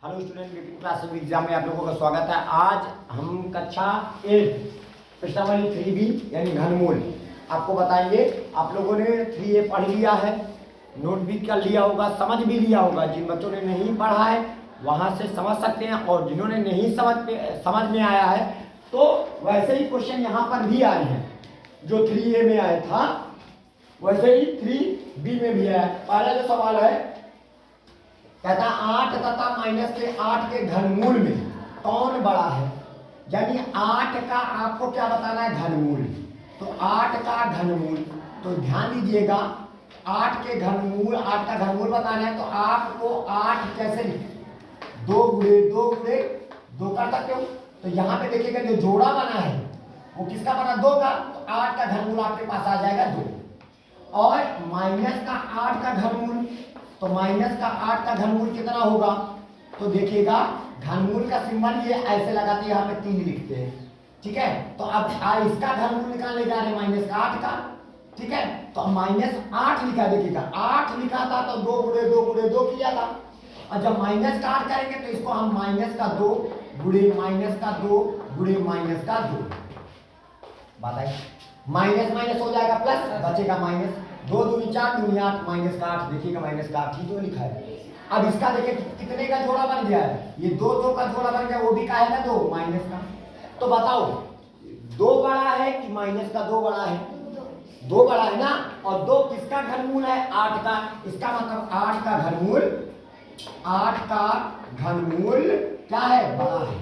Hello student, Vipin class exam में आप लोगों का स्वागत है। आज हम कक्षा 8 प्रश्नावली 3B यानी घनमूल आपको बताएंगे। आप लोगों ने 3A पढ़ लिया है, नोट भी कर लिया होगा, समझ भी लिया होगा। जिन बच्चों ने नहीं पढ़ा है वहाँ से समझ सकते हैं, और जिन्होंने नहीं समझ में आया है तो वैसे ही क्वेश्चन यहाँ पर भी आए हैं। जो 3A में आया था वैसे ही 3B में भी आया। पहला जो सवाल है कहता 8 तथा -8 के घनमूल में कौन बड़ा है। यानी 8 का आपको क्या बताना है, घनमूल। तो 8 का घनमूल, तो ध्यान दीजिएगा 8 के घनमूल, 8 का घनमूल बताना है। तो आपको 8 कैसे 2 गुणे 2 गुणे 2 कर सकते हो। तो यहाँ पे देखिएगा जो जोड़ा बना है वो किसका बना, 2 का। तो 8 का घनमूल आपके पास आ जाएगा 2। और माइनस का 8 का घनमूल, तो माइनस का 8 का घनमूल कितना होगा। तो देखिएगा घनमूल का सिंबल ये ऐसे लगाते हैं, यहाँ पे 3 लिखते हैं, ठीक है। तो अब इसका घनमूल निकालने जा रहे हैं माइनस का 8 का, ठीक है। तो -8 लिखा, देखिएगा 8 लिखा था तो 2 गुणे 2 गुणे 2 किया था। और जब माइनस का 8 करेंगे तो इसको हम माइनस का 2 गुणे माइनस का 2 गुणे माइनस का 2, बताइए माइनस माइनस हो जाएगा प्लस, बचेगा माइनस। 2 दूनी 4 दूनी 8 माइनस का 8, देखिएगा माइनस का 8 ही तो लिखा है। अब इसका देखिए कितने का जोड़ा बन गया है, ये 2 2 का जोड़ा बन गया, वो भी का है ना 2 माइनस का। तो बताओ 2 बड़ा है कि माइनस का 2 बड़ा है, 2 बड़ा है ना। और 2 किसका घनमूल है, 8 का। इसका मतलब 8 का घनमूल, 8 का घनमूल क्या है, बड़ा है।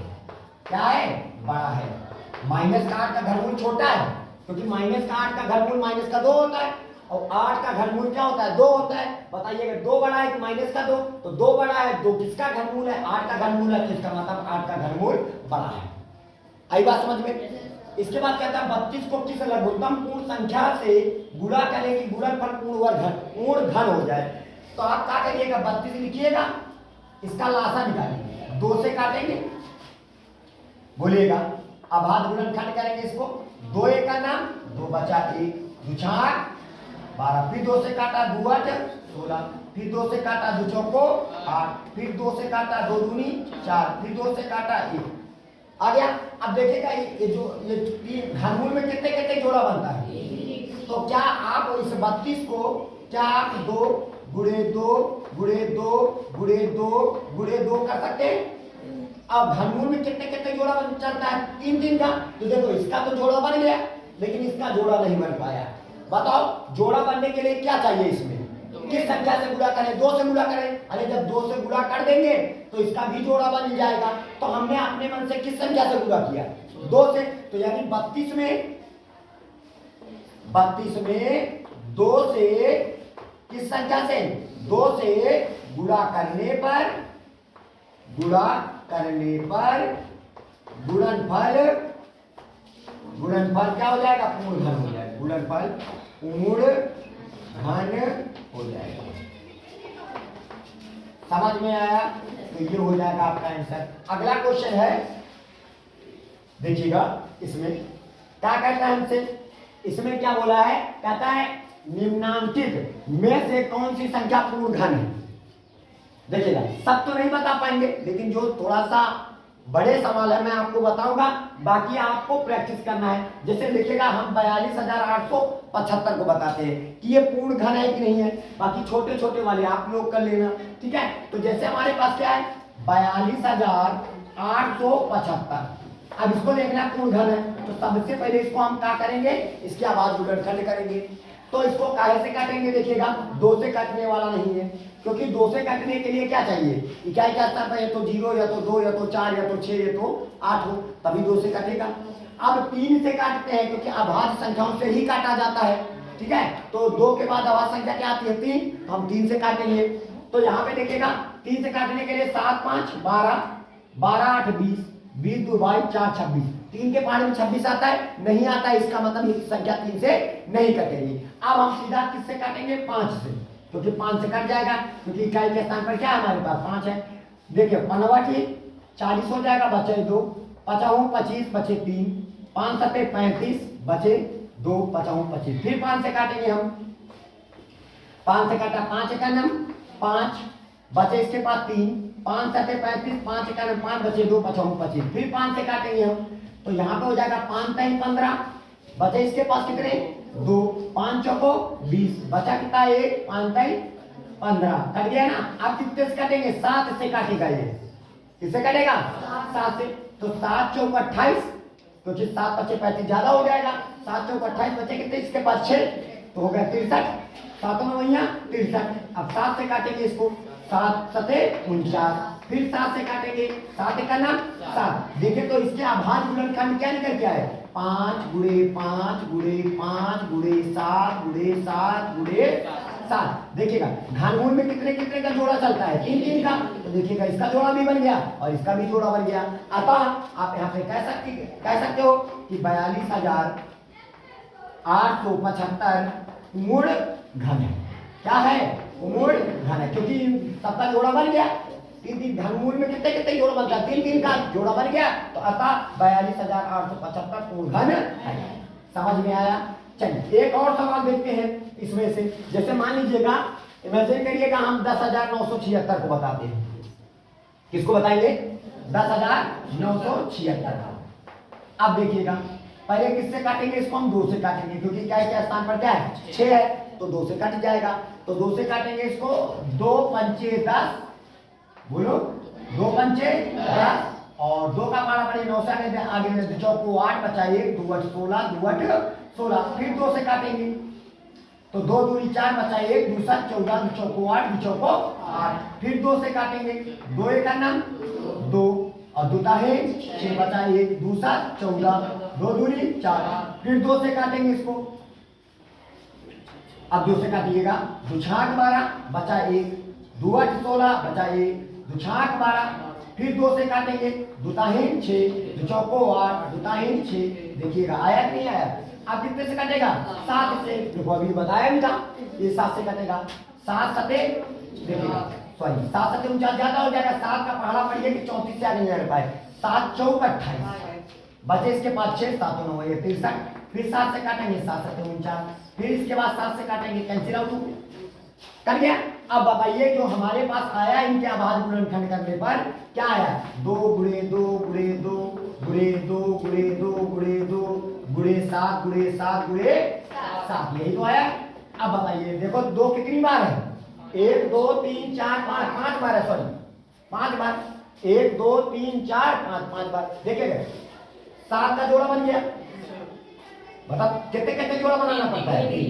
क्या है, बड़ा है। माइनस का 8 का घनमूल छोटा है, क्योंकि माइनस का 8 का घनमूल माइनस का 2 होता है, और 8 का घनमूल क्या होता है, 2 होता है। बताइएगा 2 बड़ा है कि माइनस का 2, तो 2 बड़ा है। 2 किसका घनमूल है, 8 का घनमूल है, तो इसका मतलब 8 का घनमूल बड़ा है। आई बात समझ में। इसके बाद कहता है 32 को किस लघुत्तम पूर्ण संख्या से गुणा करें कि गुणनफल पूर्ण घन हो जाए। तो आप क्या करिएगा, 32 लिखिएगा, इसका लासा निकालेंगे, 2 से काटेंगे, बोलिएगा अभाज्य गुणनखंड करेंगे इसको। 2 एक का नाम 2 बचा 1, 2 4 12, फिर 2 से काटा 2 8 16, फिर 2 से काटा 2 चौको 8, फिर 2 से काटा 2 दूनी 4, फिर 2 से काटा 1 आ गया। अब देखिएगा ये जो ये घनमूल में कितने कितने जोड़ा बनता है। तो क्या आप इस 32 को क्या आप 2 गुणे 2 गुणे 2 गुणे 2 गुणे 2 कर सकते हैं। अब घनमूल में कितने कितने जोड़ा बन चलता है, 3 3 का। तो देखो इसका तो जोड़ा बन गया, लेकिन इसका जोड़ा नहीं बन पाया। बताओ जोड़ा बनने के लिए क्या चाहिए, इसमें किस संख्या से गुणा करें, 2 से गुणा करें। अरे जब 2 से गुणा कर देंगे तो इसका भी जोड़ा बन जाएगा। तो हमने अपने मन से किस संख्या से गुणा किया, 2 से। तो यानी 32 में 2 से किस संख्या से, 2 से गुणा करने पर गुणनफल क्या हो जाएगा, पूर्ण घन हो जाएगा। गुणनफल पूर्ण घन हो जाएगा। समझ में आया। तो ये हो जाएगा आपका आंसर। अगला क्वेश्चन है, देखिएगा इसमें क्या कहता है हमसे। इसमें क्या बोला है, कहता है निम्नांकित में से कौन सी संख्या पूर्ण घन है। देखिएगा सब तो नहीं बता पाएंगे, लेकिन जो थोड़ा सा बड़े सवाल है मैं आपको बताऊंगा, बाकी आपको प्रैक्टिस करना है। जैसे देखिएगा हम 42,875 को बताते हैं कि ये पूर्ण घन है कि नहीं है। बाकी छोटे छोटे वाले आप लोग कर लेना, ठीक है। तो जैसे हमारे पास क्या है 42,875, अब इसको देखना पूर्ण घन है। तो सबसे पहले इसको हम क्या करेंगे, इसके बाद गुणनखंड करेंगे। तो इसको काहे से काटेंगे, देखिएगा 2 से काटने वाला नहीं है, क्योंकि 2 से काटने के लिए क्या चाहिए, इकाई का स्तर पर या तो 0 या तो 2 या तो 4 या तो 6 या तो 8 हो, तभी 2 से काटेगा। अब 3 से काटते हैं, क्योंकि अभाज्य संख्याओं से ही काटा जाता है, ठीक है। तो 2 के बाद अभाज्य संख्या क्या आती है, 3, हम 3 से काटेंगे। तो यहाँ पे देखिएगा 3 से काटने के लिए 7 5 12, 12 8 20, 20 2 22 4 26, 3 के पहाड़ में 26 आता है, नहीं आता है। इसका मतलब ये संख्या 3 से नहीं कटेगी। अब हम सीधा किससे काटेंगे, 5 से, क्योंकि 5 से कट जाएगा, क्योंकि इकाई के स्थान पर क्या है हमारे पास 5 है। देखिए 5 40 हो जाएगा, बचे 2, 55 25 बचे 3, 5 7 35 बचे 2, 55 25, फिर 5 से काटेंगे हम। 5 से काटा 5 का नाम 5 बचे, इसके पास 3 5 सते 35, 5 एका 5 बचे 2 5 25, फिर 5 से काटेंगे हम तो यहाँ पे हो जाएगा 5 3 15, बचे इसके पास कितने 2, 5 चौको 20, बचा कितना 1, 5 3 15, कट गया ना। आप कितने से काटेंगे 7 से काटेगा ये, किससे काटेगा 7 से, तो 7 चौक 28, क्योंकि 7 बचे 35 ज्यादा हो जाएगा, 7 चौक 28 बचे कितने इसके पास 6, तो हो गया 63, 7 9 63। अब 7 से काटेंगे इसको, 7 सते 49, फिर 7 से काटेंगे, 7 का नाम 7। देखिए तो इसके अभाज्य गुणनखंड क्या निकल के आए 5 गुणे 5 गुणे 5 गुणे 7 गुणे 7 गुणे 7। देखिएगा घनमूल में कितने कितने का जोड़ा चलता है 3 3 का, तो देखिएगा इसका जोड़ा भी बन गया और इसका भी जोड़ा बन गया। अतः आप यहाँ पे कह सकते हो कि 42,875 मूल घन है। क्या है मूल घन है, क्योंकि सबका जोड़ा बन गया। 3 3 घनमूल में कितने कितने जोड़ा बनता है 3 3 का जोड़ा बन गया, तो अतः 42,875 मूल घन है। समझ में आया। चलिए एक और सवाल देखते हैं इसमें से। जैसे मान लीजिएगा, इमेजिन करिएगा हम 10,976 को बताते हैं। किसको बताएंगे 10,976। अब देखिएगा पहले किससे काटेंगे इसको, हम 2 से काटेंगे, क्योंकि क्या क्या स्थान पर क्या है 6 है, तो 2 से कट जाएगा। तो 2 से काटेंगे इसको, 2 पंचे 10, बोलो 2 पंचे 10, और 2 का पारा पड़े 9 से आगे चौको 8 बचा 1, 2 8 16, 2 8 16, फिर 2 से काटेंगे तो 2 दूनी 4 बचा 1, 2 7 14, 2 चौको 8, 2 चौको 8, फिर 2 से काटेंगे, 2 1 का नाम 2 और 2 है 6 बचा 1, 2 7 14, 2 दूनी 4, फिर 2 से काटेंगे इसको। अब 2 से काटिएगा, 2 छाक 12 बचा 1, 2 8 16 बचा 1, 2 छाक 12, फिर 2 से काटेंगे, 2 ताहीन 6, 2 चौको 8, 2 ताहीन 6। देखिएगा आया कि नहीं आया। अब कितने से कटेगा 7 से, देखो अभी बताया भी था ये 7 से कटेगा। 7 सते देखिएगा, सॉरी 7 सते 49 ज्यादा हो जाएगा, 7 का पहाड़ा पड़िए कि 34 से आगे नहीं आ पाए, 7 चौक 28, बचे इसके पास 6, 7 9 63, फिर 7 से काटेंगे, 7 सते 49, फिर इसके बाद 7 से काटेंगे, कैंसिल आउट कर गया। अब बताइए जो हमारे पास आया इनके अभाज्य गुणनखंड करने पर क्या आया 2 गुणे 2 गुणे 2 गुणे 2 गुणे 2 गुणे 2 गुणे 7 गुणे 7 गुणे 7, यही तो आया। अब बताइए देखो 2 कितनी बार है 1 2 3 4 5, 5 बार है, सॉरी 5 बार, 1 2 3 4 5, 5 बार। देखिएगा 7 का जोड़ा बन गया, बता कितने कितने जोड़ा बनाना पड़ता है।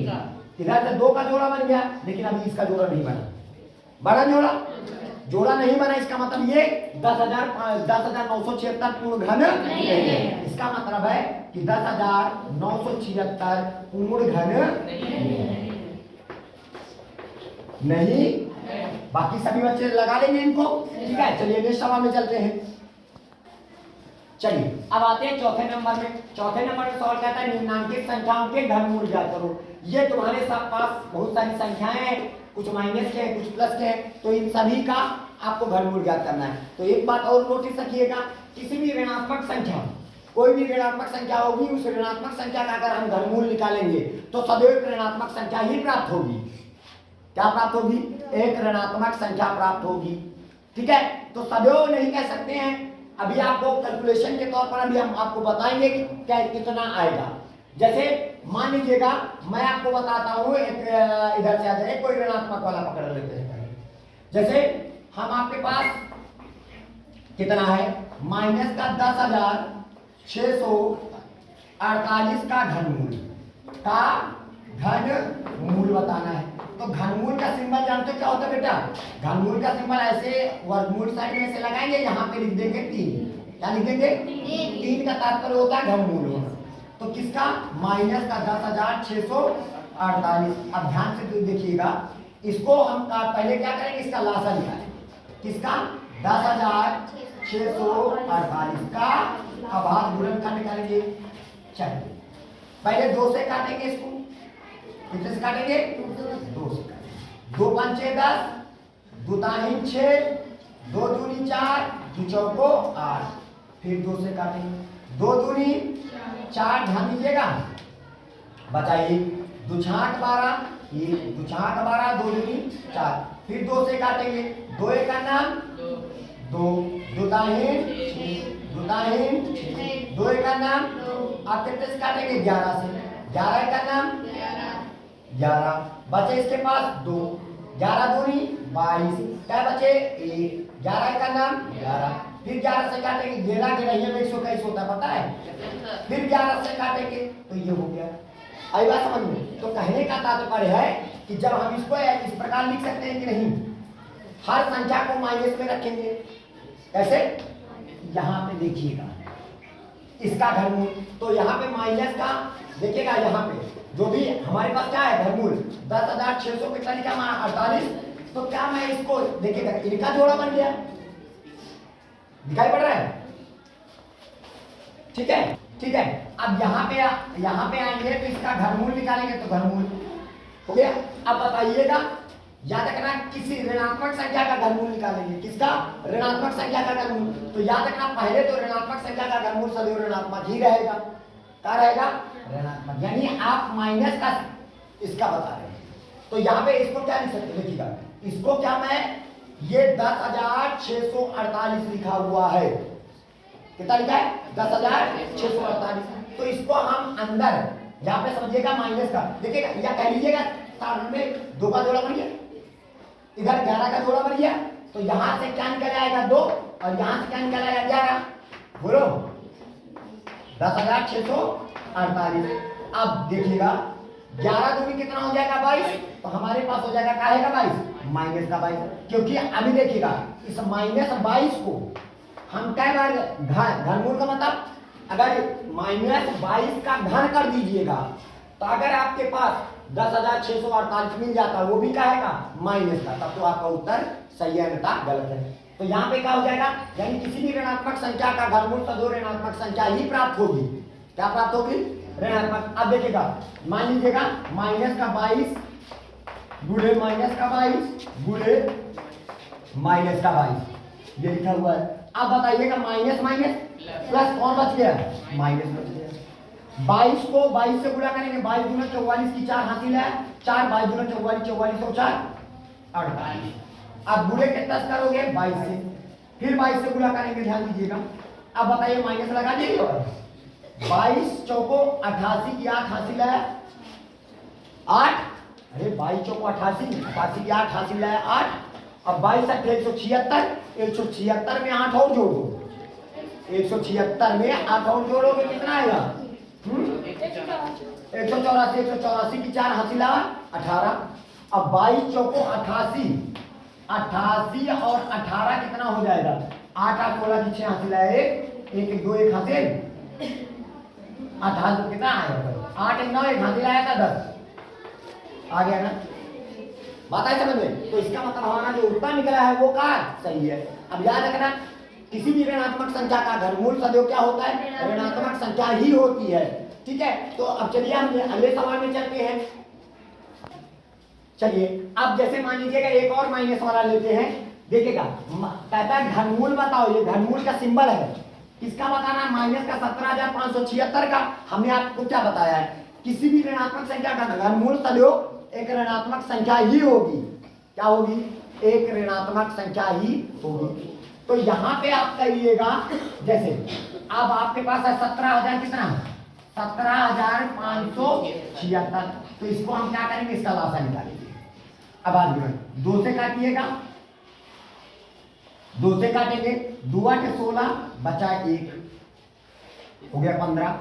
इधर से 2 का जोड़ा बन गया, लेकिन अभी इसका जोड़ा नहीं बना, बड़ा जोड़ा नहीं बना, इसका मतलब ये 10,976 पूर्ण घन नहीं है। इसका मतलब है कि 10,976 पूर्ण घन नहीं। बाकी सभी बच्चे लगा लेंगे इनको, ठीक है। चलिए नेक्स्ट सवाल में चलते हैं। चलिए अब आते हैं चौथे नंबर में। चौथे नंबर में सवाल कहता है निम्नांकित संख्याओं के घनमूल ज्ञात करो। ये तुम्हारे पास बहुत सारी संख्याएं हैं, कुछ माइनस के हैं, कुछ प्लस के हैं, तो इन सभी का आपको घनमूल ज्ञात करना है। तो एक बात और नोटिस रखिएगा, किसी भी ऋणात्मक संख्या, कोई भी ऋणात्मक संख्या होगी, उस ऋणात्मक संख्या का अगर हम घनमूल निकालेंगे तो सदैव ऋणात्मक संख्या ही प्राप्त होगी। क्या प्राप्त होगी, एक ऋणात्मक संख्या प्राप्त होगी, ठीक है। तो सदैव नहीं कह सकते हैं। अभी आपको कैलकुलेशन के तौर पर अभी हम आपको बताएंगे कि क्या कितना आएगा। जैसे मान लीजिएगा मैं आपको बताता हूँ, इधर से आ जाए, कोई ऋणात्मक वाला पकड़ लेते हैं। जैसे हम आपके पास कितना है माइनस का 10,648 का घनमूल बताना है। तो घनमूल का सिंबल जानते हो क्या होता है बेटा, घनमूल का सिंबल ऐसे वर्गमूल साइड में ऐसे लगाएंगे, यहाँ पे लिख देंगे 3। क्या लिख देंगे 3 का तात्पर्य होता है घनमूल होना। तो किसका माइनस का 10,648। अब ध्यान से देखिएगा, इसको हम पहले क्या करेंगे, इसका लासा निकालेंगे। किसका 10,648 का अभाज्य गुणनखंड निकालेंगे। चलिए पहले 2 से काटेंगे इसको, कितने से काटेंगे 2 से। 2 पंचे 10, 2 ताहीन 6, 2 दूनी 4, 2 चौको 8, फिर 2 से काटेंगे, 2 दूनी 4, ध्यान दीजिएगा, बचाइए 2 छाक 12, 2 छाक 12, 2 दूनी 4, फिर 2 से काटेंगे, 2 एक का नाम दो, दुताहीन, दुताहीन, दो का नाम, आप कितने से काटेंगे? 11 से। 11 का नाम 11, बचे इसके पास 2, 11 दूनी 22, क्या बचे? 1, 11 का नाम 11, फिर 11 से काटेंगे, 11 के रहिए में 121 होता है, पता है? फिर 11 से काटेंगे तो ये हो गया। आई बात समझ में? तो कहने का तात्पर्य है कि जब हम इसको इस प्रकार लिख सकते हैं कि नहीं, हर संख्या को माइनस में रखेंगे। कैसे? यहाँ पे देखिएगा इसका घनमूल, तो यहाँ पे माइनस का देखिएगा, यहाँ पे जो भी हमारे पास क्या है घनमूल 10,600 कितना लिखा? 48। तो क्या मैं इसको देखिएगा, इनका जोड़ा बन गया, दिखाई पड़ रहा है? ठीक है, ठीक है। अब यहाँ पे आएंगे तो इसका घनमूल निकालेंगे, तो घनमूल हो गया। अब बताइएगा, याद रखना किसी ऋणात्मक संख्या का घनमूल निकालेंगे। किसका? ऋणात्मक संख्या का घनमूल। तो याद रखना पहले तो ऋणात्मक संख्या का घनमूल सदैव ऋणात्मक ही रहेगा। क्या रहेगा? ऋणात्मक। यानी आप माइनस का इसका बता रहे हैं, तो यहाँ पे इसको क्या लिख सकते? देखिएगा, इसको क्या मैं ये 10,648 लिखा हुआ है। कितना लिखा है? 10,648। तो इसको हम अंदर यहाँ पे समझिएगा माइनस का, देखिएगा या कह लीजिएगा सामने में 2 का जोड़ा बन गया, इधर 11 का जोड़ा बन गया, तो यहाँ से क्या निकल आएगा? 2, और यहाँ से क्या निकल आएगा? 11। बोलो 10,648। अब देखिएगा 11 दूनी कितना हो जाएगा? 22। तो हमारे पास हो जाएगा काहे का 22? माइनस का 22। क्योंकि अभी देखिएगा इस -22 को हम क्या बार घनमूल का मतलब, अगर -22 का घन कर दीजिएगा तो अगर आपके पास 10,648 मिल जाता, वो भी क्या है? माइनस का, तब तो आपका उत्तर सही है, अन्यथा गलत है। तो यहाँ पे क्या हो जाएगा? यानी किसी भी ऋणात्मक संख्या का घनमूल सदैव ऋणात्मक संख्या ही प्राप्त होगी। क्या प्राप्त होगी? ऋणात्मक। अब देखिएगा, मान लीजिएगा माइनस का 22 गुणे माइनस का 22 गुणे माइनस का 22, ये लिखा हुआ है। अब बताइएगा माइनस माइनस प्लस कौन बच गया? माइनस बच गया। 22 को 22 से गुणा करेंगे, 22 गुना 44 की 4 हासिल है, 4 22 गुना 44, 44 और 4 48। अब गुणे कितना करोगे? 22 से, फिर 22 से गुणा करेंगे, ध्यान दीजिएगा। अब बताइए माइनस लगा दीजिए, 22 चौको 88 की 8 हासिल है 8, अरे 22 चौको 88, 88 की 8 हासिल है 8। अब 22 से 176, 176 में 8 और जोड़ो, 176 में 8 और जोड़ोगे कितना आएगा? 184, 184 की 4 हासिल 18। अब 22 चौको 88, 88 और 18 कितना हो जाएगा? 8 8 16 की 6 हासिल है 1, 1 2 1 हासिल 88 कितना आएगा? 8 1 9 1 हासिल आया था 10 आ गया ना? बात है समझ में? तो इसका मतलब हमारा जो उत्तर निकला है वो का सही है। अब याद रखना किसी भी ऋणात्मक संख्या का घनमूल सदैव क्या होता है? ऋणात्मक संख्या ही होती है। ठीक है, तो अब चलिए हम अगले सवाल में चलते हैं। चलिए अब जैसे मान लीजिएगा एक और माइनस वाला लेते हैं। देखिएगा कहता है घनमूल बताओ, ये घनमूल का सिंबल है, किसका बताना है? माइनस का 17,576 का। हमने आपको क्या बताया है? किसी भी ऋणात्मक संख्या का घनमूल सदैव एक ऋणात्मक संख्या ही होगी। क्या होगी? एक ऋणात्मक संख्या ही होगी। तो यहाँ पे आप करिएगा, जैसे अब आपके पास है 17,000 कितना? 17,576। तो इसको हम क्या करेंगे? इसका लासा निकालेंगे। अब आज 2 से काटिएगा, 2 से काटेंगे, 2 8 16 बचा 1 हो गया 15,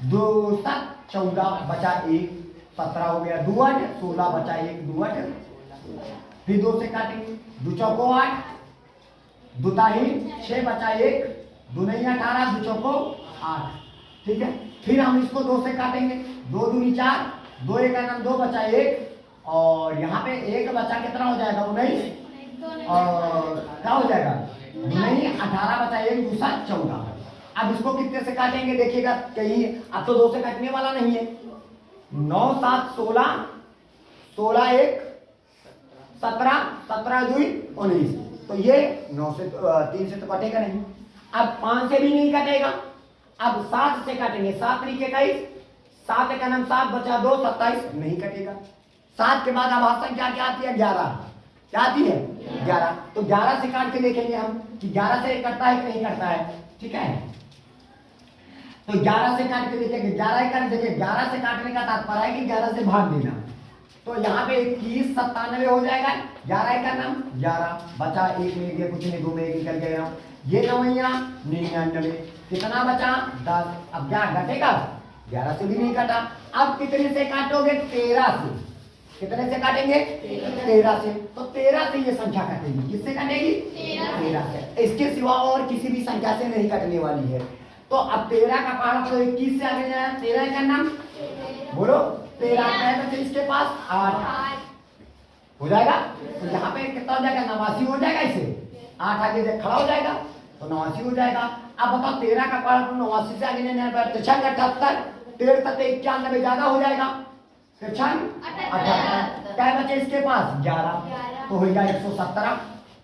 2 7 14 बचा 1 17 हो गया, 2 8 16 बचा 1 2 8, फिर 2 से काटेंगे, 2 चौको 8, 2 ताहीन 6 बचा 1, 2 नहीं 18, 2 चौको 8। ठीक है, फिर हम इसको 2 से काटेंगे, 2 दूनी 4, 2 1 2 बचा 1, और यहाँ पे 1 बचा कितना हो जाएगा? 19, और क्या हो जाएगा? नहीं 18 बचा 1 दूसरा 14। अब इसको कितने से काटेंगे? देखिएगा कहीं अब तो 2 से काटने वाला नहीं है। 9 7 16, 16 1 17, 17 2 19, तो ये 9 से 3 से तो कटेगा नहीं। अब 5 से भी नहीं कटेगा। अब 7 से काटेंगे, 7 3 21, 7 7 बचा 2 27, नहीं कटेगा। 7 के बाद अब संख्या क्या आती है? 11, क्या आती है 11। तो 11 से काट के देखेंगे हम कि 11 से कटता है कि नहीं कटता है। ठीक है, तो 11 से काट के देखेंगे, 11 काट देखेंगे। 11 से काटने का तात्पर्य है कि 11 से भाग देना। तो यहाँ पे 21 97 हो जाएगा। 11 का नाम 11 बचा, एक में गया कुछ नहीं, 2 में एक निकल गया। ये 9 99, कितना बचा 10। अब क्या घटेगा, 11 से भी नहीं कटा। अब कितने से काटोगे, 13 से। कितने से काटेंगे, 13 से। तो 13 से ये संख्या कटेगी। किससे कटेगी, 13 से। इसके सिवा और किसी भी संख्या से नहीं कटने वाली है। तो अब 13 का पहाड़ा तो 21 से आगे जाए। 13 का नाम बोलो, 13 बचे इसके पास 8 हो जाएगा। तो यहाँ पे कितना हो जाएगा, 89 हो जाएगा। इसे 8 आगे से खड़ा हो जाएगा तो 89 हो जाएगा। अब बताओ 13 का पहाड़ा तो 89 से आगे नहीं आएगा। 6 78, 13 91 ज्यादा हो जाएगा। 6 78, क्या बचे इसके पास 11, तो हो गया 117।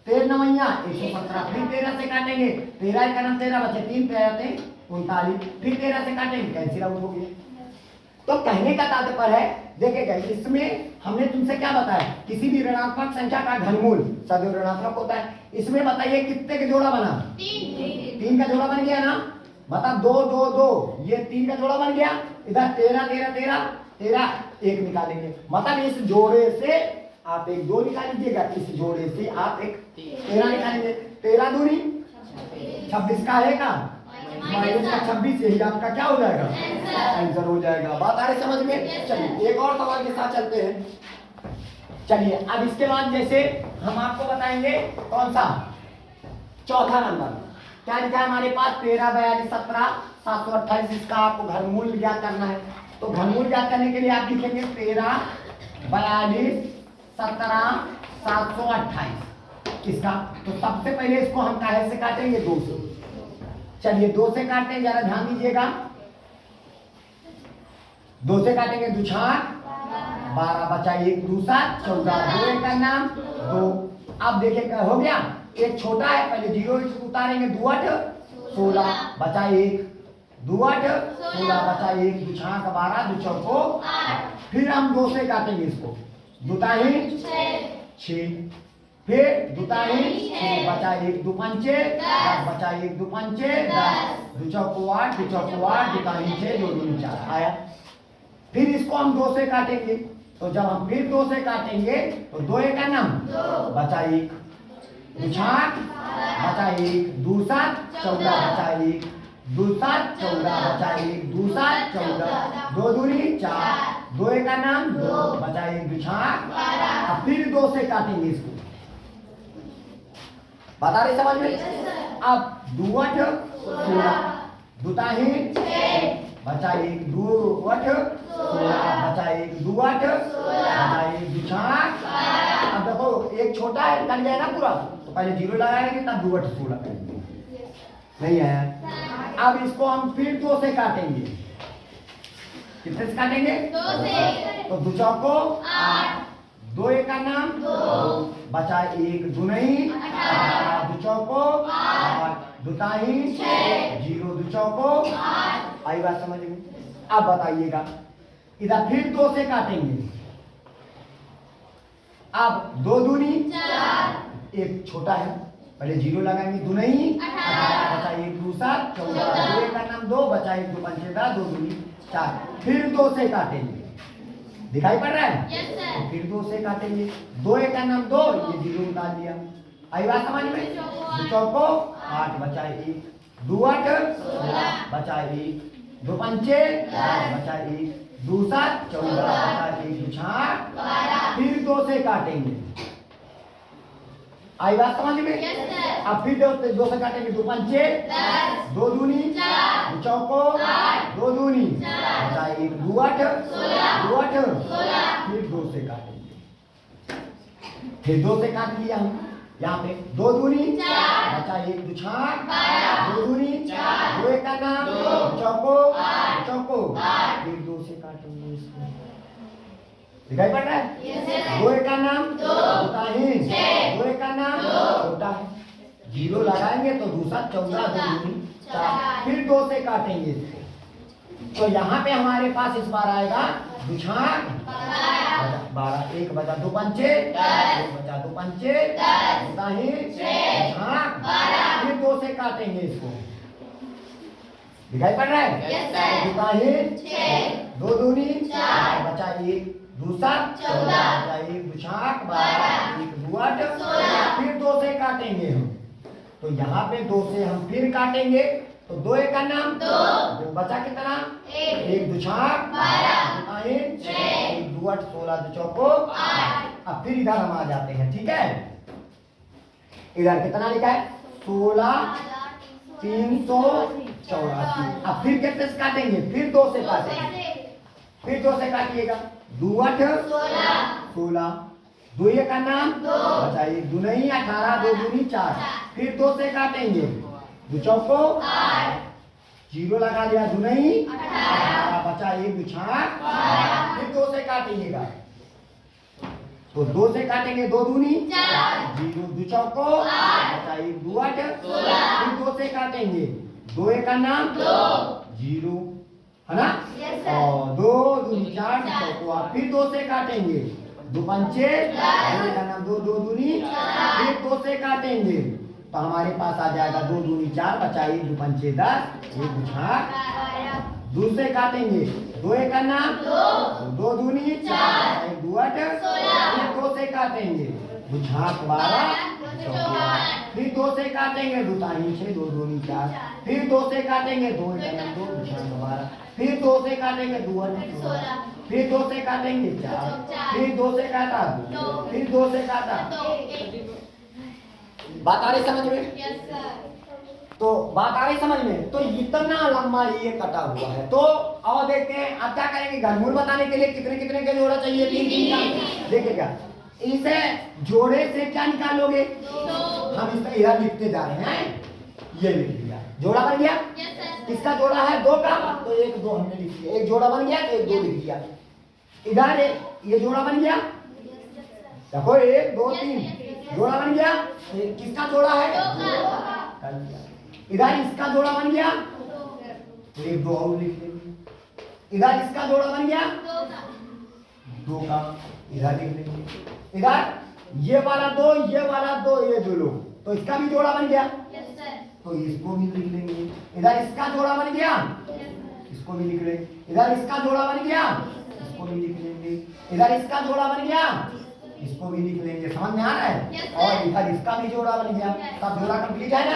13 9 117। फिर 13 से काटेंगे, 13 का नाम 13 बचे, 3 13 39। फिर 13 से काटेंगे, कैंसिल आउट हो गया। तो कहने का तात्पर्य है, देखिएगा इसमें हमने तुमसे क्या बताया, किसी भी ऋणात्मक संख्या का घनमूल सदैव ऋणात्मक होता है। इसमें बताइए कितने का जोड़ा बना, 3 का जोड़ा बन गया ना। बता 2 2 2, ये 3 का जोड़ा बन गया। इधर 13 13 13 13, एक निकालेंगे। मतलब इस जोड़े से आप एक 2 निकाल लीजिएगा, इस जोड़े से आप एक 13 निकालेंगे। 13 दूनी 26 का है का माइनस का 26, यही आपका क्या हो जाएगा, आंसर हो जाएगा। बात आ रही समझ में। चलिए एक और सवाल के साथ चलते हैं। चलिए अब इसके बाद जैसे हम आपको बताएंगे कौन सा, चौथा नंबर क्या लिखा है हमारे पास, 13 42 17 728। इसका आपको घनमूल ज्ञात करना है। तो घनमूल ज्ञात करने के लिए आप लिखेंगे 13 42 17 728 इसका। तो सबसे पहले इसको हम काहे से काटेंगे, 2 से। चलिए 2 से काटते हैं, जरा ध्यान दीजिएगा। 2 से काटेंगे, 2 छाक 12 बचा 1 2 7 14, 2 1 का नाम 2। अब देखिए हो गया, एक छोटा है, पहले 0 उतारेंगे, 2 8 16 बचा 1, 2 8 16 बचा 1, 2 छाक 12 2 चौको 8। फिर हम 2 से काटेंगे इसको, 2 ताही 6, फिर 2 ताही 6 बचा 1 2 पंचे 10 बचा 1 2 पंचे 10, 2 चौको 8 2 चौको 8 2 ताही 6 2 दूनी 4 आया। फिर इसको हम 2 से काटेंगे। तो जब हम फिर 2 से काटेंगे तो 2 1 का नाम बचा 1, 2 छाक बचा 1, 2 7 14 बचा 1, 2 7 14 बचा 1, 2 7 14, 2 दूनी 4, 2 1 का नाम 2 बचा 1 2 छाक 12। अब फिर 2 से काटेंगे इसको, बता रहे समझ में। अब 2 8 16 2 ताही 6 बचा 1 2 8 16 बचा 1 2 8 बचा 1 2 छाक 12। अब देखो एक छोटा है, कट गया ना पूरा, तो पहले 0 लगाएंगे तब 2 8 16 करेंगे, नहीं आया। अब इसको हम फिर 2 से काटेंगे। कितने से काटेंगे, 2 से। तो 2 चौको 8, 2 1 का नाम 2 बचा 1 2 नहीं 18, 2 चौको 8 2 ताही 6 0 2 चौको 8। आई बात समझ में। अब बताइएगा इधर फिर 2 से काटेंगे। अब 2 दूनी 4, एक छोटा है, पहले 0 लगाएंगे, 2 नहीं 18 बचा 1 2 7 14, 2 1 का नाम 2 बचा 1 2 पंचे 10 2 दूनी 4। फिर 2 से काटेंगे, दिखाई पड़ रहा है। yes, तो फिर 2 से काटेंगे, 2 1 का नाम 2, ये 0 डाल दिया। आई बात समझ में। 2 चौको 8 बचा 1 2 8 16 बचा 1 2 पंचे 10 बचा 1 2 7 14 बचा 1 2 छाक 12। फिर 2 से काटेंगे। आई बात समझ में। yes, अब फिर 2 से काटेंगे, 2 पंचे 10 2 दूनी 4 2 चौको 8 2 दूनी बचा 1 2 8 16 2 8 16। फिर 2 से काटेंगे। फिर 2 से काट लिया हम, यहाँ पे 2 दूनी 4 बचा 1 2 छाक 12 2 दूनी 4 2 1 का नाम 2 चौको 8 चौको 8। फिर 2 से काटेंगे इसको, दिखाई पड़ रहा है। yes, 2 1 का नाम 2 ताही 6 2 1 का नाम छोटा है, 0 लगाएंगे तो 2 7 14 2 दूनी 4। फिर 2 से काटेंगे इसको, तो यहाँ पे हमारे पास इस बार आएगा दुछाक 12, 1 बचा 2 पंचे 1 बचा 2 पंचे होता ही दुछाक 12। फिर 2 से काटेंगे इसको, दिखाई पड़ रहा है? होता ही 2 दूनी 4 बचा 1 दूसरा 14 बचा 1 दुछाक 12 1 2 8 16। फिर 2 से काटेंगे हम, तो यहाँ पे 2 से हम फिर काटेंगे, तो 2 1 का नाम 2 बचा कितना 1 दुछाक 12 1 2 8 16 2 चौको 8। अब फिर इधर हम आ जाते हैं, ठीक है? इधर कितना लिखा है 16 384। अब फिर कितने से काटेंगे, फिर 2 से काटेंगे, फिर 2 से काटिएगा 2 8 16 2 1 का नाम 2 बचा 1 2 नहीं 18 2 दूनी 4। फिर 2 से काटेंगे 2 चौको 8 जीरो लगा दिया 2 नहीं 18 बचा 1 दुछाक 12। फिर 2 से काटिएगा, तो 2 से काटेंगे 2 दूनी 4 जीरो 2 चौको 8 बचा 1 2 8 16। फिर 2 से काटेंगे 2 1 का नाम 2 जीरो है ना, और 2 दूनी 4 चौको 8। फिर 2 से काटेंगे 2 पंचे 2 का नाम 2 2 दूनी। फिर 2 से काटेंगे तो हमारे पास आ जाएगा 2 दूनी 4 बचा 1 2 पंचे 10 1 दुछाक। दूसरे काटेंगे 2 1 का नाम 2 दूनी 4 1 2 8 16। फिर 2 से काटेंगे दुछाक 12 फिर 2 से काटेंगे 2 ताही 6 2 दूनी 4। फिर 2 से काटेंगे 2 1 का नाम 2 दुछाक 12। फिर 2 से काटेंगे 2 8 16। फिर 2 से काटेंगे 4। फिर 2 से काटा 2। फिर 2 से काटा। बात आ रही समझ में? तो बात आ रही समझ में? तो इतना लंबा ये कटा हुआ है। तो और देखते हैं अब क्या करेंगे, घनमूल बताने के लिए कितने कितने के जोड़ा चाहिए, 3 3 का। देखिएगा इसे जोड़े से क्या निकालोगे, हम इसका इधर लिखते जा रहे हैं, ये लिख लिया जोड़ा बन गया। किसका जोड़ा है 2 का, तो 1 2 हमने लिख लिया, एक जोड़ा बन गया तो 1 2 लिख दिया। इधर ये जोड़ा बन गया, देखो 1 2 3 जोड़ा बन गया। किसका जोड़ा है, इधर इसका जोड़ा बन गया, 1 2 और लिख लेंगे। इधर इसका जोड़ा बन गया 2 का, इधर लिख लेंगे। इधर ये वाला 2 ये वाला 2 ये जो लोग, तो इसका भी जोड़ा बन गया, तो इसको भी लिख लेंगे। इधर इसका जोड़ा बन गया, इसको भी लिख लेंगे। इधर इसका जोड़ा बन गया, इसको भी लिख लेंगे। इधर इसका जोड़ा बन गया, इसको भी लिख लेंगे। समझ में आ रहा है? और इधर इसका भी जोड़ा बन गया, सब जोड़ा कंप्लीट है ना।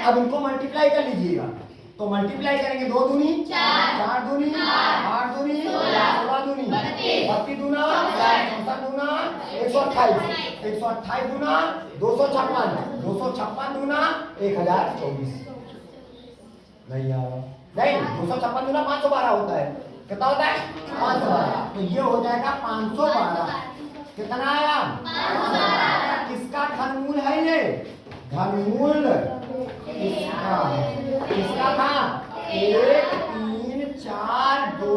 अब इनको मल्टीप्लाई कर लीजिएगा, तो मल्टीप्लाई करेंगे 2 दूनी 4 दूनी 8 दूनी 16 दूनी 32 दूना 64 दूना 128 128 दूना 256 256 दूना 1024। नहीं यार नहीं, 256 दूना 512 होता है। कितना होता है 512, तो ये हो जाएगा 512। कितना आया 512। किसका घनमूल है ये, घनमूल किसका था 1 3 4 2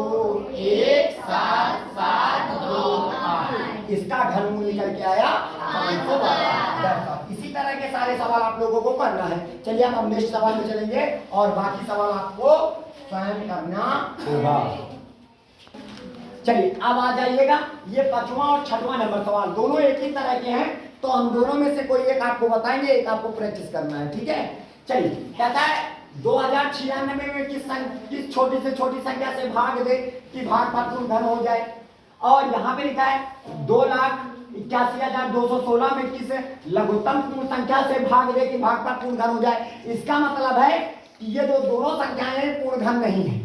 1 7 7 2 8। इसका घनमूल निकल के आया 512। इसी तरह के सारे सवाल आप लोगों को करना है। चलिए हम नेक्स्ट सवाल में चलेंगे और बाकी सवाल आपको स्वयं करना होगा। चलिए अब आ जाइएगा, ये 5वां और 6वां नंबर सवाल दोनों एक ही तरह के हैं, तो हम दोनों में से कोई एक आपको बताएंगे, एक आपको प्रैक्टिस करना है, ठीक है? चलिए कहता है 2096 में किस छोटी से छोटी संख्या से भाग दे कि भागफल पूर्ण घन हो जाए। और यहाँ पे लिखा है 2,81,216 में किस लघुत्तम पूर्ण संख्या से भाग दे कि भागफल पूर्ण घन हो जाए। इसका मतलब है कि ये जो दोनों संख्याएं पूर्ण घन नहीं है,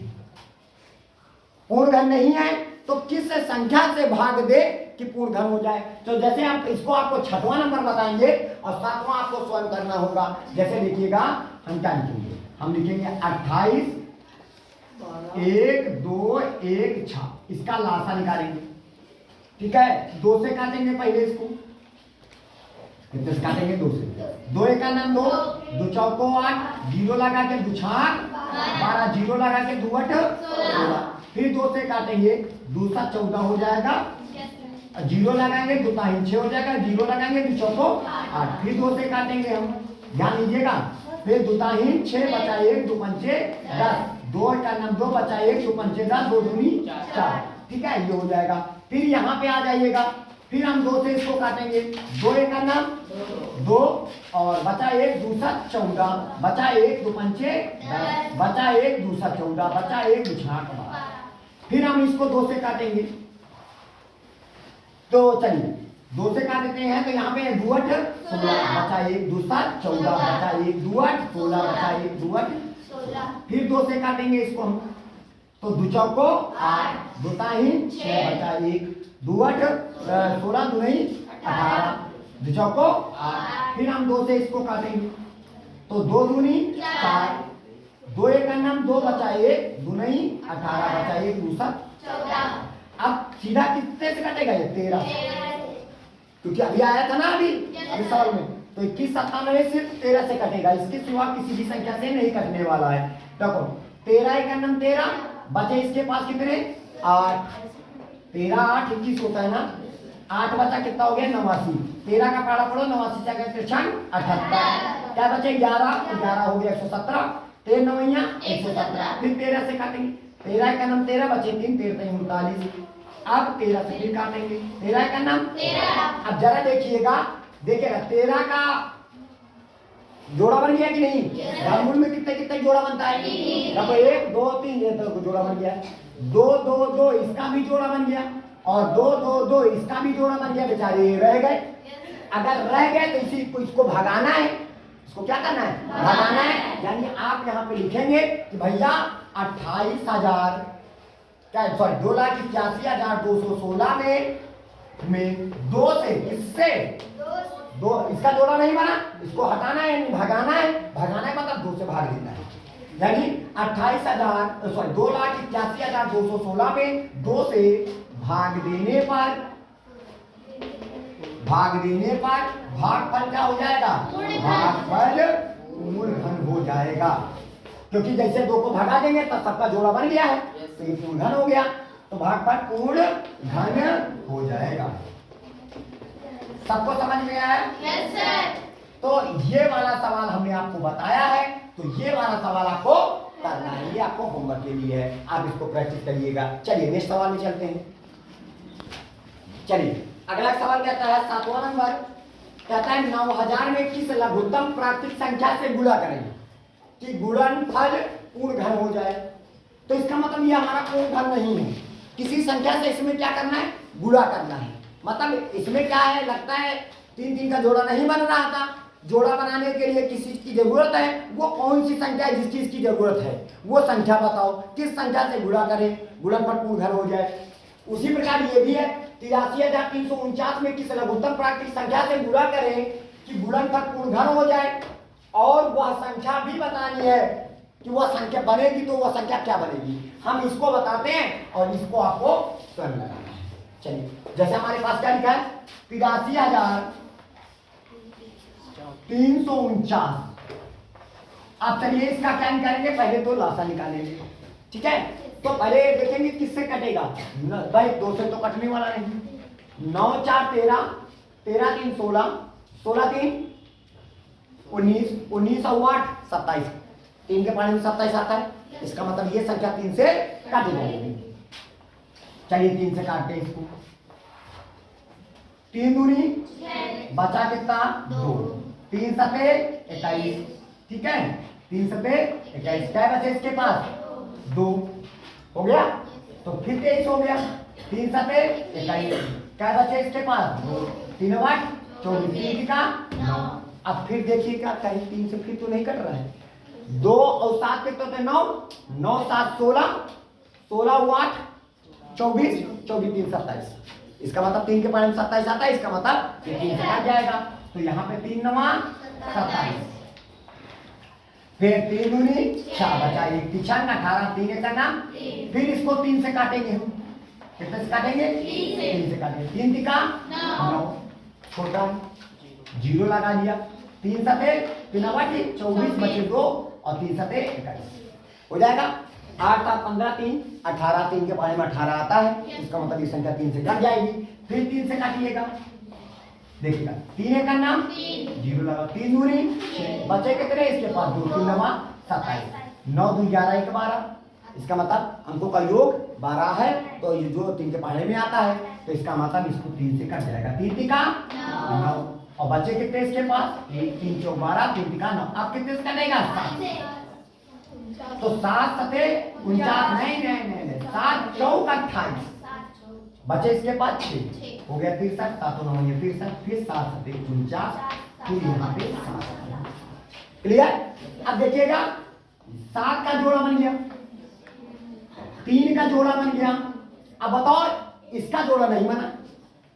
पूर्ण घन नहीं है, तो किस संख्या से भाग दे कि पूर्ण घन हो जाए। तो जैसे हम इसको आपको 6वां नंबर बताएंगे और 7वां आपको स्वयं करना होगा। जैसे लिखिएगा, हम क्या लिखेंगे, हम लिखेंगे 28 1 2 1 6, इसका लासा निकालेंगे, ठीक है? 2 से काटेंगे पहले इसको, कितने से काटेंगे 2 से। 2 1 का नाम 2 2 चौको 8 जीरो लगा के दुछाक 12 जीरो लगा के 2 8 16। फिर 2 से काटेंगे, दूसरा 14 हो जाएगा, जीरो लगाएंगे 2 ताही 6 हो जाएगा, जीरो लगाएंगे 2 चौको 8। फिर 2 से काटेंगे हम, ध्यान दीजिएगा फिर दुताहीन 6 बचा 1 2 पंचे 10, 2 का नाम 2 बचा 1 2 पंचे 10, 2 दूनी 4। ठीक है, ये हो जाएगा। फिर यहाँ पे आ जाइएगा, फिर हम 2 से इसको काटेंगे। 2 एक का नाम 2 और बचा 1 2 7 14, बचा 1 2 पंचे 10, बचा 1 2 7 14, बचा 1 2 6 8 12। फिर हम इसको 2 से काटेंगे। तो चलिए 2 से काट देते हैं। तो यहाँ पे 2 8 16, बचा 1 2 7 14, बचा 1 2 8 16, बचा 1 2 8 16। फिर 2 से काटेंगे इसको हम। तो 2 चौको 8, दुताहीन 6 बचा 1 2 8 16 2 नहीं 18, 2 चौको 8। फिर हम 2 से इसको काटेंगे। तो 2 दूनी 4, 2 एक का नाम 2 बचा 1 2 नहीं 18, बचा 1 2 7 14। अब सीधा कितने से कटेगा ये 13, क्योंकि अभी आया था ना अभी सवाल में। तो 21 97 सिर्फ 13 से कटेगा, इसके सिवा किसी भी संख्या से नहीं कटने वाला है। देखो 13 एक का नाम 13, बचे इसके पास कितने 8, 13 8 21 होता है ना, 8 बचा कितना हो गया 89, 13 का पारा पढ़ो 89 से क्या 78, क्या बचे 11, 11 हो गया 117, 13 9 117। फिर 13 से काटेंगे। 13 का नाम 13 बचे 3 13 39। अब 13 से फिर काटेंगे। 13 का नाम 13। अब जरा देखिएगा, देखिएगा 13 का जोड़ा बन गया कि नहीं? घनमूल में कितने कितने जोड़ा बनता है? देखो 1 2 3 ये तो जोड़ा बन गया, 2 2 2 इसका भी जोड़ा बन गया और 2 2 2 इसका भी जोड़ा बन गया। बेचारे रह गए। अगर रह गए तो इसी को इसको भगाना है। इसको क्या करना है? भगाना है। यानी आप यहाँ पे लिखेंगे कि भैया 28,000 क्या सॉरी 2,81,216 में 2 से इससे 2 इसका जोड़ा नहीं बना, इसको हटाना है, भगाना है। भगाना है मतलब 2 से भाग देना है। यानी 2,81,216 में 2 से भाग देने पर भागफल क्या हो जाएगा? भागफल पूर्ण घन हो जाएगा। क्योंकि जैसे 2 को भगा देंगे तब सबका जोड़ा बन गया है, तो ये पूर्ण घन हो गया। तो भागफल पूर्ण घन हो जाएगा। सबको समझ में आया? Yes sir. तो ये वाला सवाल हमने आपको बताया है, तो ये वाला सवाल आपको करना है, ये आपको होमवर्क के लिए है। आप इसको प्रैक्टिस करिएगा। चलिए नेक्स्ट सवाल में चलते हैं। चलिए अगला सवाल कहता है 7वां नंबर कहता है 9000 में किस लघुत्तम प्राकृतिक संख्या से गुणा करेंगे कि गुणनफल पूर्ण घन हो जाए। तो इसका मतलब ये हमारा पूर्ण घन नहीं है। किसी संख्या से इसमें क्या करना है? गुणा करना है। मतलब इसमें क्या है, लगता है 3 3 का जोड़ा नहीं बन रहा था। जोड़ा बनाने के लिए किस चीज की जरूरत है? वो कौन सी संख्या है जिस चीज की जरूरत है वो संख्या बताओ, किस संख्या से गुणा करें गुणनफल पूर्ण घन हो जाए। उसी प्रकार ये भी है 83,349 में किस लघुत्तम प्राकृतिक संख्या से गुणा करें कि गुणनफल पूर्ण घन हो जाए। और वह संख्या भी बतानी है कि वह संख्या बनेगी तो वह संख्या क्या बनेगी। हम इसको बताते हैं और इसको आपको स्वयं लगाना है। चलिए जैसे हमारे पास क्या लिखा है 83,349। अब चलिए इसका क्या निकालेंगे? पहले तो लासा निकालेंगे। ठीक है, तो पहले देखेंगे किससे कटेगा। भाई 2 से तो कटने वाला नहीं। 9 4 13, 13 3 16, 16 3 19, 19 और 8 27। 3 के पानी में 27 आता है। इसका मतलब ये संख्या 3 से काटी जाएगी। चलिए 3 से काटते हैं इसको। 3 दूनी बचा कितना 2, 3 सते 21। ठीक है, 3 सते 21। क्या बचे इसके पास 2 हो गया। तो फिर 23 हो गया। 3 सते 21। क्या बचे इसके पास 2, 3 8 24, 3 का 9। अब फिर देखिएगा कहीं 3 से फिर तो नहीं कट रहा है। 2 और 7 के तो 9, 9 7 16, 16 8 24, 24 3 27। इसका मतलब 3 के पानी में 27 आता है। इसका मतलब 3 से काट जाएगा। तो यहाँ पे 3 9 27। फिर 3 दूनी 6 बचा 1 3 18, 3 एक का नाम। फिर इसको 3 से काटेंगे हम। कितने से काटेंगे? 3 से काटेंगे। 3 तिका 9, छोटा 0 लगा लिया। 3 सते 3 24 बचे 2 और 3 सते 21 हो जाएगा। 8 7 15 3 18, 3 के बारे में 18 आता है। इसका मतलब ये संख्या 3 से कट जाएगी। फिर 3 से काटिएगा। देखिएगा 3 का नाम 0 लगा, 3 दूनी 6, बचे कितने इसके पास 2 3 नवा 27, 9 2 11 1 12। इसका मतलब अंकों का योग 12 है, तो ये जो 3 के पढ़ने में आता है, तो इसका मतलब इसको 3 से कट जाएगा, 3 का 9, और बचे कितने इसके पास 3 चौक 12, 3 का 9। अब कितने से कटेगा 7, तो 7 सते 49, नहीं 7 चौक 28, बचे इसके पास 6, हो गया 63, 7 9 ये 63, फिर 7 सते 49, फिर यहाँ पे 7। क्लियर? अब देखिएगा 7 का जोड़ा बन गया, 3 का जोड़ा बन गया। अब बताओ इसका जोड़ा नहीं बना,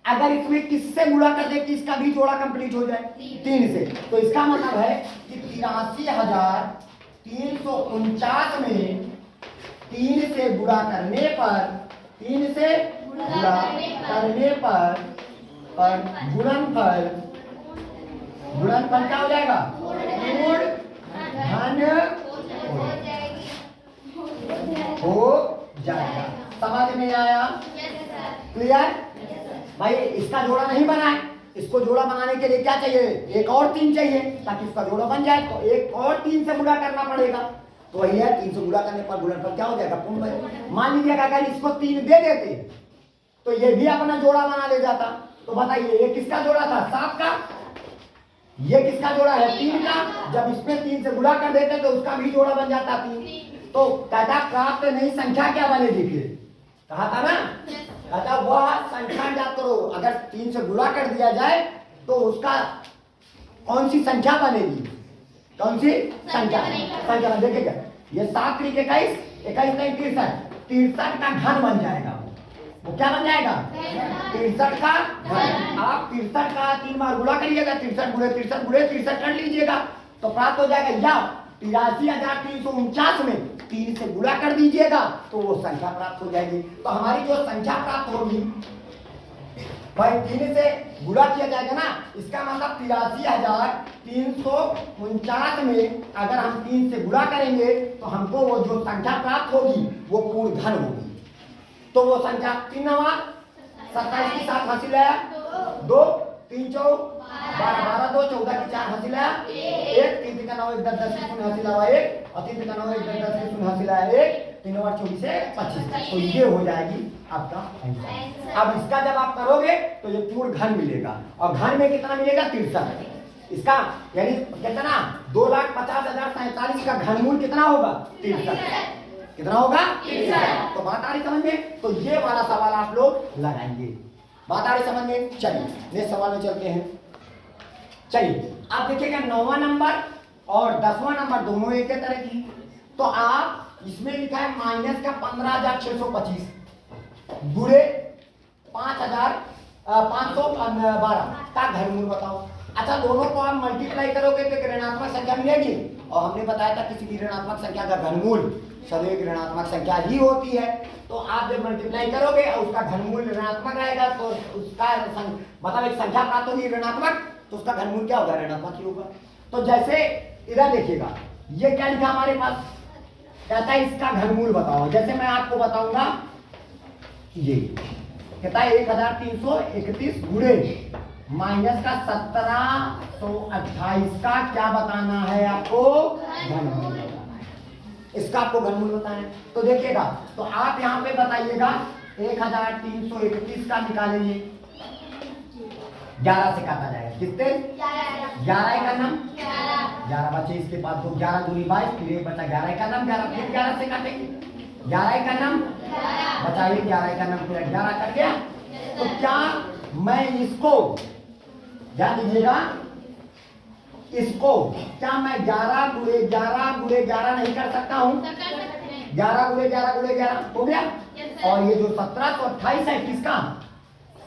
अगर इसमें किससे गुणा कर दे कि इसका भी जोड़ा कंप्लीट हो जाए 3 से, तो इसका मतलब है कि 83,349 में 3 से गुणा करने पर, 3 से गुणा करने पर गुणनफल क्या हो जाएगा, पूर्ण धन हो जाएगा। समझ में आया? क्लियर? भाई इसका जोड़ा नहीं बना है, इसको जोड़ा बनाने के लिए क्या चाहिए, एक और 3 चाहिए ताकि इसका जोड़ा बन जाए, तो एक और 3 से गुणा करना पड़ेगा। तो वही है 3 से गुणा करने पर गुणनफल क्या हो जाएगा, पूर्ण। मान लीजिए अगर इसको 3 दे देते तो ये भी अपना जोड़ा बना ले जाता। तो बताइए ये किसका जोड़ा था, 7 का, ये किसका जोड़ा है, 3 का। जब इसमें 3 से गुणा कर देते तो उसका भी जोड़ा बन जाता 3। तो कहता प्राप्त नई संख्या क्या बनेगी, फिर कहा था ना, कहता वह संख्या ज्ञात करो। अगर 3 से गुणा कर दिया जाए तो उसका कौन सी संख्या बनेगी, कौन सी संख्या देखिएगा, ये 7 3 21 21 नहीं 63 का घन बन जाएगा। वो क्या बन जाएगा, 63 का घन। आप 63 का 3 बार गुणा करिएगा, 63 गुणे 63 कर लीजिएगा तो प्राप्त हो जाएगा, या 83,349 में 3 से गुणा कर दीजिएगा तो वो संख्या प्राप्त हो जाएगी। तो हमारी जो संख्या प्राप्त होगी भाई 3 से गुणा किया जाएगा ना, इसका मतलब 83,349 में अगर हम 3 से गुणा करेंगे तो हमको वो जो संख्या प्राप्त होगी वो पूर्ण धन होगी। तो वो संख्या 3 नवा 27 की 7 हासिल है 2, 3 चौक 12 12 2 14 की 4 हासिल है 1, 3 का 9 1 10 10 की 0 हासिल है 1, और 3 का 9 1 10 10 की 0 हासिल है 1, 3 और 24 से 25। तो ये हो जाएगी आपका आंसर। अब इसका जब आप करोगे तो ये पूर्ण घन मिलेगा, और घन में कितना मिलेगा 63। इसका यानी कितना 2,50,047 का घनमूल कितना होगा 63। कितना होगा 63। तो बात आ रही समझ में? तो ये वाला सवाल आप लोग लगाएंगे, बात आ रही समझ में? चलिए नेक्स्ट सवाल में चलते हैं। चलिए आप देखिएगा 9वां नंबर और 10वां नंबर दोनों एक तरह की। तो आप इसमें लिखा है माइनस का 15,625 गुणे 5,512 का घनमूल बताओ। अच्छा दोनों को आप मल्टीप्लाई करोगे तो ऋणात्मक संख्या मिलेगी, और हमने बताया था किसी भी ऋणात्मक संख्या का घनमूल सदैव ऋणात्मक संख्या ही होती है। तो आप जब मल्टीप्लाई करोगे और उसका घनमूल ऋणात्मक रहेगा तो उसका मतलब एक संख्या प्राप्त होगी ऋणात्मक, तो उसका घनमूल क्या होगा, ऋणात्मक ही होगा। तो जैसे इधर देखिएगा ये क्या लिखा हमारे पास, कहता है इसका घनमूल बताओ। जैसे मैं आपको बताऊंगा ये कहता है 1331 गुणे माइनस का 1728 का क्या बताना है आपको, घनमूल बताना है। इसका आपको घनमूल बताना है। तो देखिएगा तो आप यहाँ पे बताइएगा 1331 का निकालेंगे, 11 से काटा जाएगा, कितने 11 का नाम 11 बचे इसके पास, तो 11 दूनी 22, फिर एक बचा 11 का नाम 11, फिर 11 से काटेंगे 11 का नाम बचाइए, 11 का नाम फिर 11 कट गया। तो क्या मैं इसको ध्यान दीजिएगा, इसको क्या मैं 11 गुणे 11 नहीं कर सकता हूँ, 11 गुणे 11 हो गया। और ये जो 1728 है किसका,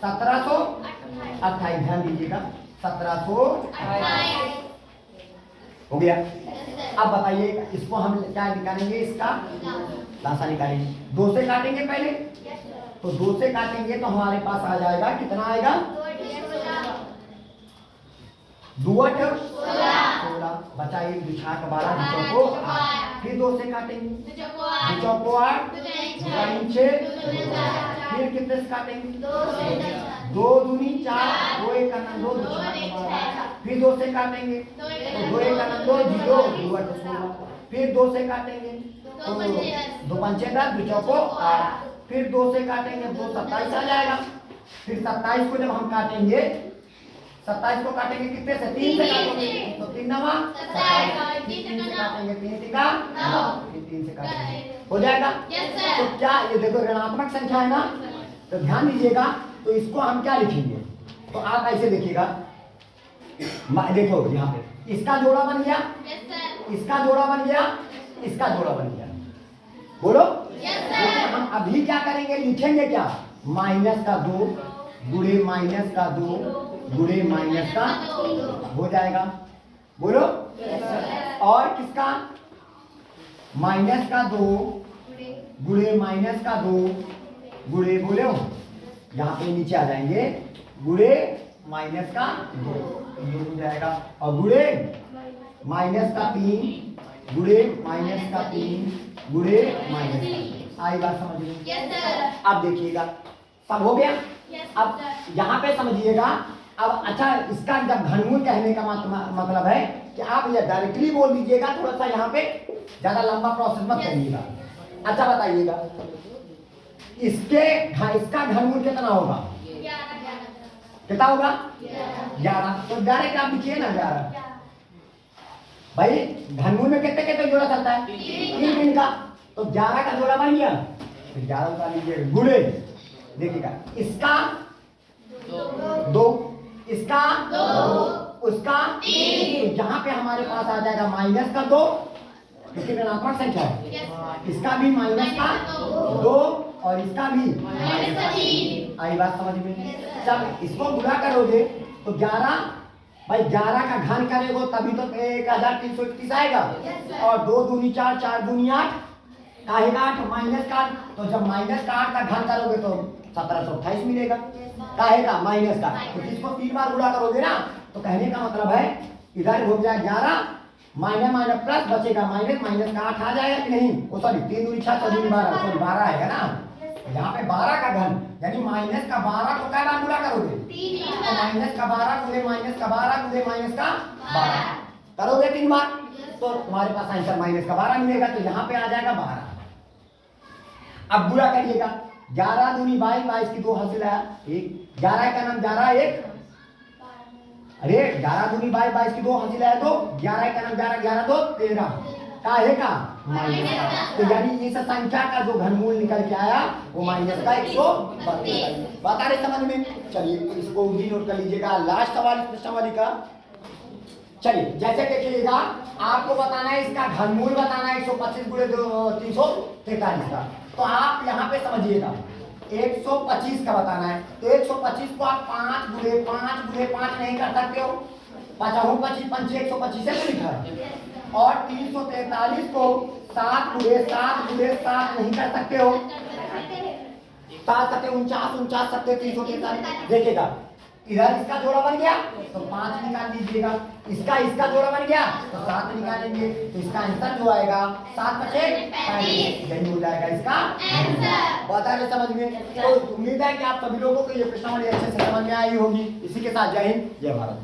1728, ध्यान दीजिएगा 1728 हो गया। अब बताइए इसको हम क्या निकालेंगे, इसका लासा निकालेंगे, 2 से काटेंगे पहले। तो 2 से काटेंगे तो हमारे पास आ जाएगा, कितना आएगा दुआठ 16, बचा एक, दुछाक 12, दुचौको 8। फिर 2 से काटेंगे, दुचौको 8, दुआइन 6, फिर कितने से काटेंगे, 2 दूनी 4, 2 एक का 2, दुछाक 12, फिर 2 से काटेंगे तो 2 एक का 2, 0, दुआठ 16, फिर 2 से काटेंगे तो 2 पंचे 10, दुचौको 8, फिर 2 से काटेंगे 2 27 आ जाएगा। फिर 27 को जब हम काटेंगे, 27 को काटेंगे कितने से, 3 से काटेंगे तो 3 नवा 27, 3 से काटेंगे 3 तिका 9, फिर 3 से काटेंगे हो जाएगा। तो क्या ये देखो ऋणात्मक संख्या है ना, तो ध्यान दीजिएगा। तो इसको हम क्या लिखेंगे, तो आप ऐसे देखिएगा, देखो यहाँ पे इसका जोड़ा बन गया, इसका जोड़ा बन गया, इसका जोड़ा बन गया, बोलो। लेकिन हम अभी क्या करेंगे, लिखेंगे क्या, माइनस का 2 गुणे माइनस का 2 गुणे माइनस का हो जाएगा, बोलो। और किसका, माइनस का 2 गुणे माइनस का 2 गुणे, बोलो यहाँ पे नीचे आ जाएंगे, गुणे माइनस का 2 ये हो जाएगा, और गुणे माइनस का 3 गुणे माइनस का 3 गुणे माइनस का। आई बात समझ में? अब देखिएगा सब हो गया। अब यहाँ पे समझिएगा। अब अच्छा, इसका जब घनमूल कहने का मतलब है कि आप ये डायरेक्टली बोल दीजिएगा, थोड़ा सा यहाँ पे ज्यादा लंबा प्रोसेस मत करिएगा। अच्छा बताइएगा, इसका घनमूल कितना होगा, कितना होगा, 11। तो डायरेक्ट आप लिखिए ना 11। भाई घनमूल में कितने कितने जोड़ा चलता है, 3 का, तो 11 का जोड़ा बन गया। फिर 11 का लीजिए गुणे, देखिएगा इसका 2, इसका 2, उसका 3, यहाँ पे हमारे पास आ जाएगा माइनस का 2, क्योंकि ऋणात्मक संख्या है। इसका भी माइनस का 2 और इसका भी माइनस का 3। आई बात समझ में? जब इसको गुणा करोगे तो 11, भाई 11 का घन करेगो तभी तो 1331 आएगा। और 2 दूनी 4, 4 दूनी 8, काहे का 8 माइनस का 8, तो जब माइनस का 8 का घन करोगे तो 1728 मिलेगा। काहे का, माइनस का, तो इसको 3 बार गुणा करोगे ना, तो कहने का मतलब है इधर हो जाए 11 माइनस माइनस प्लस बचेगा माइनस, माइनस का 8 आ जाएगा कि नहीं, वो सॉरी 3 दूनी 6, 4 दूनी 12, सॉरी 12 आएगा ना। यहाँ पे 12 का घन यानी माइनस का 12 को क्या बार गुणा करोगे, तो माइनस का 12 गुणे माइनस का 12 गुणे माइनस का 12 करोगे 3 बार, तो तुम्हारे पास आंसर माइनस का 12 मिलेगा। तो यहाँ पे आ जाएगा 12। अब गुणा करिएगा, 11 दूनी 22, 22 की 2 हासिल आया 1, 11 का नाम 11 1, अरे 11 दूनी 22, 22 की 2 हासिल आया 2, 11 का नाम 11, 11 2 13, काहे का, माइनस का। तो यानी इस संख्या का जो घनमूल निकल के आया वो माइनस का 132। बात आ रही समझ में? चलिए इसको भी नोट कर लीजिएगा। लास्ट सवाल इस प्रश्नावली का, चलिए जैसे देखिएगा, आपको बताना है इसका घनमूल बताना है 125 गुणे 343 का। तो आप यहाँ पे समझिएगा 125 का बताना है, तो 125 को आप 5 गुणे 5 गुणे 5 नहीं कर सकते हो, 5 25 5 125 से लिखा है। और 343 को 7 गुणे 7 गुणे 7 नहीं कर सकते हो, 7 7 49 49 7 343। देखिएगा इधर इसका जोड़ा बन गया तो 5 निकाल लीजिएगा, इसका जोड़ा बन गया तो 7 निकालेंगे, तो इसका आंसर जो आएगा 7 × 35, यही हो जाएगा इसका आंसर। बता रहे समझ में? तो उम्मीद है कि आप सभी लोगों को ये प्रश्नावली अच्छे से समझ में आई होगी। इसी के साथ जय हिंद जय भारत।